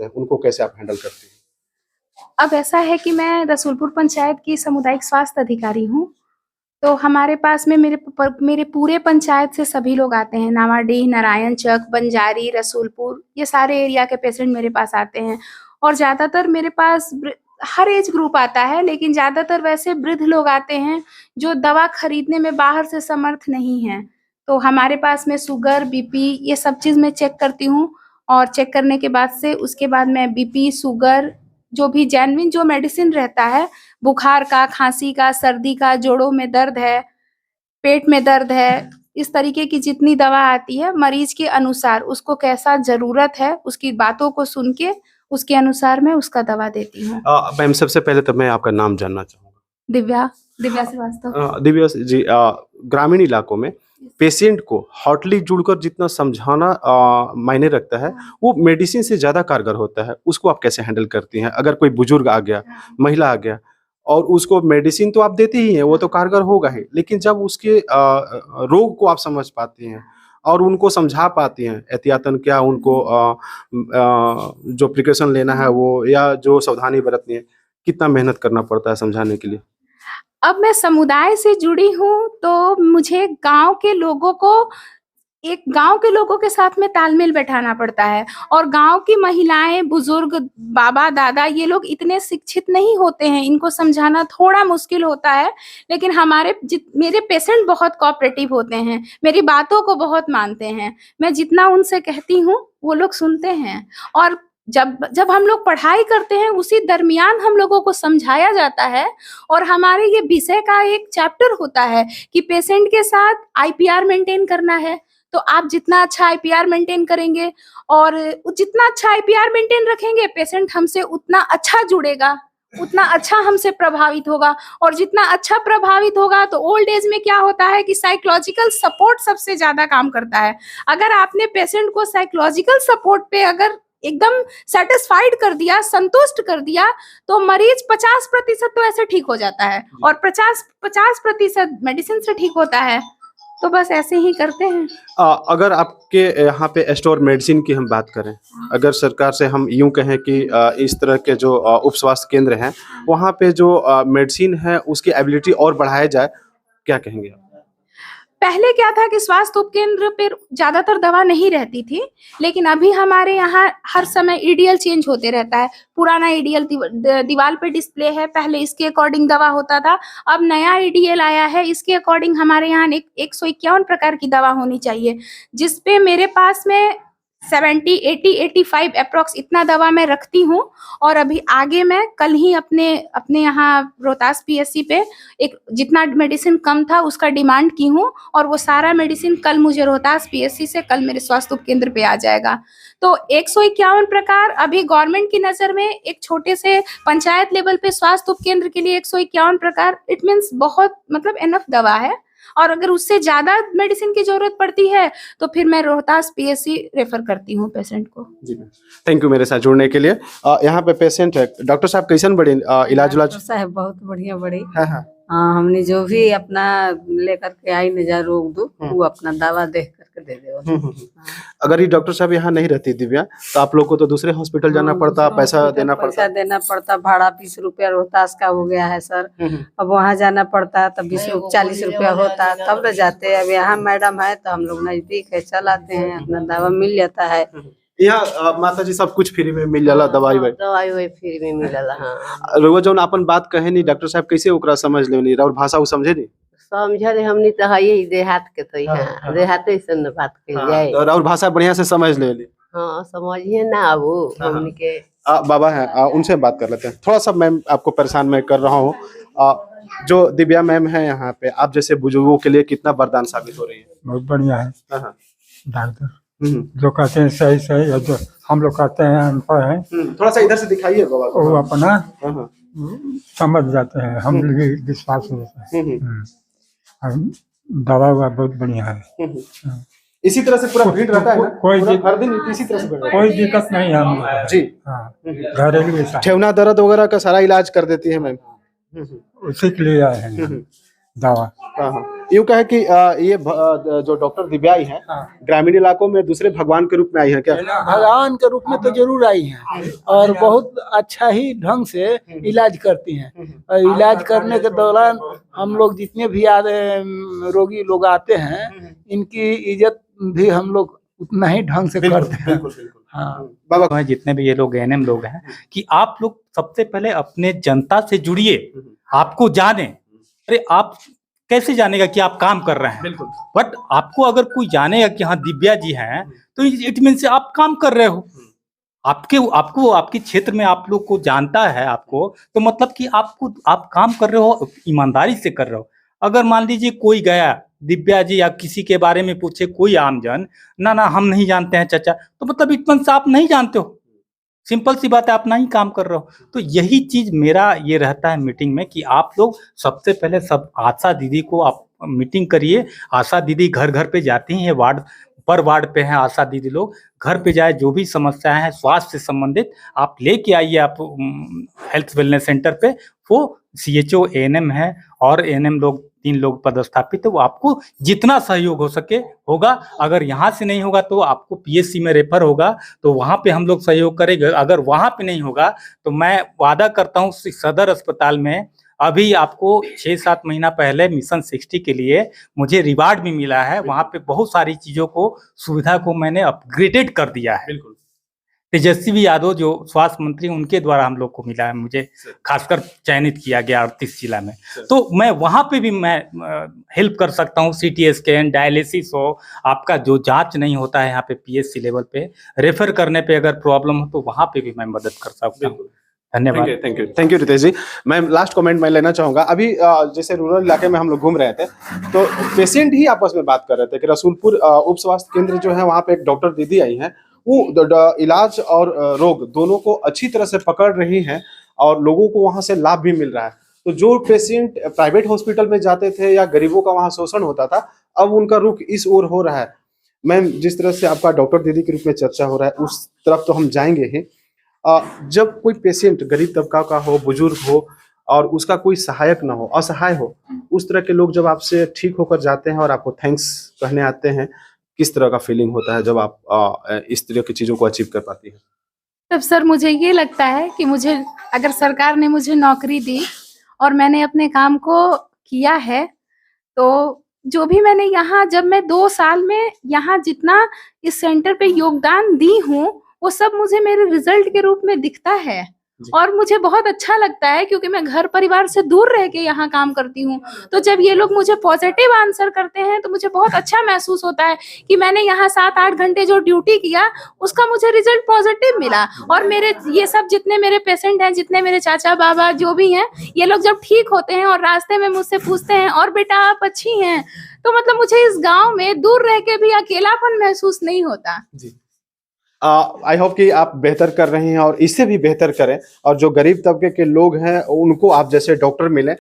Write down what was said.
हैं, उनको कैसे आप हैंडल करती हैं? अब ऐसा है कि मैं रसूलपुर पंचायत की सामुदायिक स्वास्थ्य अधिकारी हूँ। तो हमारे पास में मेरे पूरे पंचायत से सभी लोग आते हैं। नावाडीह, नारायण चक, बंजारी, रसूलपुर, ये सारे एरिया के पेशेंट मेरे पास आते हैं। और ज़्यादातर मेरे पास हर एज ग्रुप आता है, लेकिन ज़्यादातर वैसे वृद्ध लोग आते हैं जो दवा खरीदने में बाहर से समर्थ नहीं हैं। तो हमारे पास में शुगर, बीपी, ये सब चीज़ मैं चेक करती हूँ। और चेक करने के बाद से उसके बाद मैं बीपी, शुगर, जो भी जेन्युइन जो मेडिसिन रहता है, बुखार का, खांसी का, सर्दी का, जोड़ों में दर्द है, पेट में दर्द है, इस तरीके की जितनी दवा आती है, मरीज के अनुसार उसको कैसा ज़रूरत है, उसकी बातों को सुन के उसके अनुसार मैं उसका दवा देती हूँ। मैम, सबसे पहले तो मैं आपका नाम जानना चाहूँगा। दिव्या श्रीवास्तव। दिव्या जी, ग्रामीण इलाकों में पेशेंट को हॉटली जुड़कर जितना समझाना मायने रखता है, वो मेडिसिन से ज़्यादा कारगर होता है। उसको आप कैसे हैंडल करती हैं? अगर कोई बुजुर्ग आ गया, महिला आ गया और उसको मेडिसिन तो आप देती ही हैं, वो तो कारगर होगा ही, लेकिन जब उसके रोग को आप समझ पाती हैं और उनको समझा पाती हैं एहतियातन क्या उनको जो प्रिकॉशन लेना है वो, या जो सावधानी बरतनी है, कितना मेहनत करना पड़ता है समझाने के लिए? अब मैं समुदाय से जुड़ी हूँ, तो मुझे गाँव के लोगों के साथ में तालमेल बैठाना पड़ता है। और गाँव की महिलाएं, बुजुर्ग, बाबा, दादा, ये लोग इतने शिक्षित नहीं होते हैं, इनको समझाना थोड़ा मुश्किल होता है। लेकिन मेरे पेशेंट बहुत कोऑपरेटिव होते हैं, मेरी बातों को बहुत मानते हैं। मैं जितना उनसे कहती हूँ वो लोग सुनते हैं। और जब हम लोग पढ़ाई करते हैं, उसी दरमियान हम लोगों को समझाया जाता है। और हमारे ये विषय का एक चैप्टर होता है कि पेशेंट के साथ आईपीआर मेंटेन करना है। तो आप जितना अच्छा आईपीआर मेंटेन करेंगे और जितना अच्छा आईपीआर मेंटेन रखेंगे, पेशेंट हमसे उतना अच्छा जुड़ेगा, उतना अच्छा हमसे प्रभावित होगा। और जितना अच्छा प्रभावित होगा, तो ओल्ड एज में क्या होता है कि साइकोलॉजिकल सपोर्ट सबसे ज्यादा काम करता है। अगर आपने पेशेंट को साइकोलॉजिकल सपोर्ट पे अगर एकदम सेटिस्फाइड कर दिया, संतुष्ट कर दिया, तो मरीज 50% तो ऐसे ठीक हो जाता है और 50% मेडिसिन से ठीक होता है। तो बस ऐसे ही करते हैं। अगर आपके यहाँ पे स्टोर मेडिसिन की हम बात करें, अगर सरकार से हम यूं कहें कि इस तरह के जो उप स्वास्थ्य केंद्र हैं, वहाँ पे जो मेडिसिन है उसकी एबिलिटी और बढ़ाया जाए, क्या कहेंगे आप? पहले क्या था कि स्वास्थ्य उपकेंद्र पे ज्यादातर दवा नहीं रहती थी, लेकिन अभी हमारे यहाँ हर समय ईडीएल चेंज होते रहता है। पुराना ईडीएल दीवार पे डिस्प्ले है, पहले इसके अकॉर्डिंग दवा होता था। अब नया ईडीएल आया है, इसके अकॉर्डिंग हमारे यहाँ 151 प्रकार की दवा होनी चाहिए, जिसपे मेरे पास में 70, 80, 85 अप्रोक्स इतना दवा मैं रखती हूँ। और अभी आगे मैं कल ही अपने यहाँ रोहतास पीएससी पे एक जितना मेडिसिन कम था उसका डिमांड की हूँ, और वो सारा मेडिसिन कल मुझे रोहतास पीएससी से कल मेरे स्वास्थ्य उपकेंद्र पे आ जाएगा। तो 151 प्रकार अभी गवर्नमेंट की नज़र में एक छोटे से पंचायत लेवल पे स्वास्थ्य उपकेंद्र के लिए 151 प्रकार, इट मीन्स बहुत, मतलब एनफ दवा है। और अगर उससे ज्यादा मेडिसिन की जरूरत पड़ती है तो फिर मैं रोहतास पीएससी रेफर करती हूँ पेशेंट को। जी मैम, थैंक यू मेरे साथ जुड़ने के लिए। यहाँ पे पेशेंट है, डॉक्टर साहब कैसन बड़े इलाज डॉक्टर साहब बहुत बढ़िया बड़ी। हाँ हाँ हाँ, हमने जो भी अपना लेकर के आई न जा रोग दो, वो अपना दवा देख करके दे दे। अगर ये डॉक्टर साहब यहाँ नहीं रहती दिव्या, तो आप लोग को तो दूसरे हॉस्पिटल जाना पड़ता, पैसा देना पड़ता, भाड़ा 20 रुपया रोहतास का हो गया है सर। अब वहाँ जाना पड़ता तब 40 रुपया होता, तब न जाते। अब यहाँ मैडम है तो हम लोग नजदीक है, चल आते हैं, अपना दवा मिल जाता है। यहाँ माता जी सब कुछ फ्री में मिल जाला, दवाई फ्री में मिल जाला। हाँ, रोज जौन अपन बात कहे नहीं, डॉक्टर साहब कैसे ओकरा समझ ले नहीं, और भाषा वो समझे नहीं, समझे हमनी तो है ही देहात के, तो यहाँ देहात से न बात कही जाए, और भाषा बढ़िया से समझ ले ली। हाँ, समझिए ना वो हमनी के। बाबा है, उनसे बात कर लेते हैं थोड़ा सा। मैम, आपको परेशान मैं कर रहा हूँ, जो दिव्या मैम है यहाँ पे, आप जैसे बुजुर्गों के लिए कितना वरदान साबित हो रही है? बहुत बढ़िया है डॉक्टर, जो कहते हैं सही सही, और जो हम लोग कहते हैं अनपढ़ है, थोड़ा सा इधर से दिखाइए बाबा, वो अपना समझ जाते हैं, हम लोग विश्वास होता है। दवा बहुत बढ़िया है। इसी तरह से पूरा भीड़ रहता है ना? कोई हर दिन इसी तरह से कोई दिक्कत नहीं है हम लोग जी। हाँ, घरेलू ठेवना दर्द वगैरह का सारा इलाज कर देती है मैम, उसी के लिए आए हैं। दवा। हाँ हाँ, यूँ कहे कि जो डॉक्टर दिव्या आई हैं ग्रामीण इलाकों में दूसरे भगवान के रूप में आई हैं क्या? भगवान के रूप में तो जरूर आई हैं और बहुत अच्छा ही ढंग से इलाज करती हैं। और इलाज करने के दौरान हम लोग जितने भी रोगी लोग आते हैं, इनकी इज्जत भी हम लोग उतना ही ढंग से करते हैं। हाँ बाबा, जितने भी ये लोग एएनएम लोग हैं कि आप लोग सबसे पहले अपने जनता से जुड़िए, आपको जाने। अरे आप कैसे जानेगा कि आप काम कर रहे हैं? बिल्कुल। बट आपको अगर कोई जानेगा कि हाँ दिव्या जी हैं, तो इट मीन से आप काम कर रहे हो। आपको आपके क्षेत्र में आप लोग को जानता है आपको, तो मतलब कि आप काम कर रहे हो, ईमानदारी से कर रहे हो। अगर मान लीजिए कोई गया दिव्या जी या किसी के बारे में पूछे कोई आमजन, ना हम नहीं जानते हैं चाचा, तो मतलब इट मीन से आप नहीं जानते हो। सिंपल सी बात है, आप नहीं काम कर रहे हो। तो यही चीज मेरा ये रहता है मीटिंग में कि आप लोग सबसे पहले सब आशा दीदी को आप मीटिंग करिए। आशा दीदी घर घर पे जाती हैं, वार्ड पे हैं आशा दीदी लोग, घर पे जाए जो भी समस्याएं हैं स्वास्थ्य से संबंधित आप लेके आइए। आप हेल्थ वेलनेस सेंटर पे वो CHO एएनएम है और एएनएम लोग 3 लोग पदस्थापित है, वो आपको जितना सहयोग हो सके होगा। अगर यहाँ से नहीं होगा तो आपको PSC में रेफर होगा, तो वहाँ पे हम लोग सहयोग करेंगे। अगर वहाँ पे नहीं होगा तो मैं वादा करता हूँ सदर अस्पताल में अभी आपको 6-7 महीना पहले मिशन 60 के लिए मुझे रिवार्ड भी मिला है। वहाँ पे बहुत सारी चीजों को सुविधा को मैंने अपग्रेडेड कर दिया है। बिल्कुल। तेजस्वी यादव जो स्वास्थ्य मंत्री, उनके द्वारा हम लोग को मिला है, मुझे खासकर चयनित किया गया 38 जिला में। तो मैं वहाँ पे भी मैं हेल्प कर सकता हूँ। CT स्कैन, डायलिसिस हो, आपका जो जांच नहीं होता है यहाँ पे PSC लेवल पे, रेफर करने पे अगर प्रॉब्लम हो तो वहाँ पे भी मैं मदद कर सकता हूँ। धन्यवाद। थैंक यू रितेश जी। मैं लास्ट कमेंट मैं लेना चाहूंगा। अभी जैसे रूरल इलाके में हम लोग घूम रहे थे तो पेशेंट ही आपस में बात कर रहे थे कि रसूलपुर उप स्वास्थ्य केंद्र जो है वहाँ पे एक डॉक्टर दीदी आई हैं, वो इलाज और रोग दोनों को अच्छी तरह से पकड़ रही हैं और लोगों को वहाँ से लाभ भी मिल रहा है। तो जो पेशेंट प्राइवेट हॉस्पिटल में जाते थे या गरीबों का वहाँ शोषण होता था, अब उनका रुख इस ओर हो रहा है। मैम, जिस तरह से आपका डॉक्टर दीदी के रूप में चर्चा हो रहा है उस तरफ तो हम जाएंगे ही। जब कोई पेशेंट गरीब तबका का हो, बुजुर्ग हो और उसका कोई सहायक ना हो, असहाय हो, उस तरह के लोग जब आपसे ठीक होकर जाते हैं और आपको थैंक्स कहने आते हैं, किस तरह का फीलिंग होता है जब आप इस तरह की चीजों को अचीव कर पाती हैं? तब सर मुझे ये लगता है कि मुझे अगर सरकार ने मुझे नौकरी दी और मैंने अपने काम को किया है, तो जो भी मैंने यहाँ जब मैं 2 साल में यहाँ जितना इस सेंटर पे योगदान दी हूँ, वो सब मुझे मेरे रिजल्ट के रूप में दिखता है। और मुझे बहुत अच्छा लगता है क्योंकि मैं घर परिवार से दूर रह के यहाँ काम करती हूँ। तो जब ये लोग मुझे पॉजिटिव आंसर करते हैं तो मुझे बहुत अच्छा महसूस होता है कि मैंने यहाँ 7-8 घंटे जो ड्यूटी किया उसका मुझे रिजल्ट पॉजिटिव मिला। और मेरे ये सब जितने मेरे पेशेंट हैं, जितने मेरे चाचा बाबा जो भी हैं, ये लोग जब ठीक होते हैं और रास्ते में मुझसे पूछते हैं और बेटा आप अच्छी हैं, तो मतलब मुझे इस गाँव में दूर रह के भी अकेलापन महसूस नहीं होता। जी, आई होप कि आप बेहतर कर रही हैं और इससे भी बेहतर करें और जो गरीब तबके के लोग हैं उनको आप जैसे डॉक्टर मिलें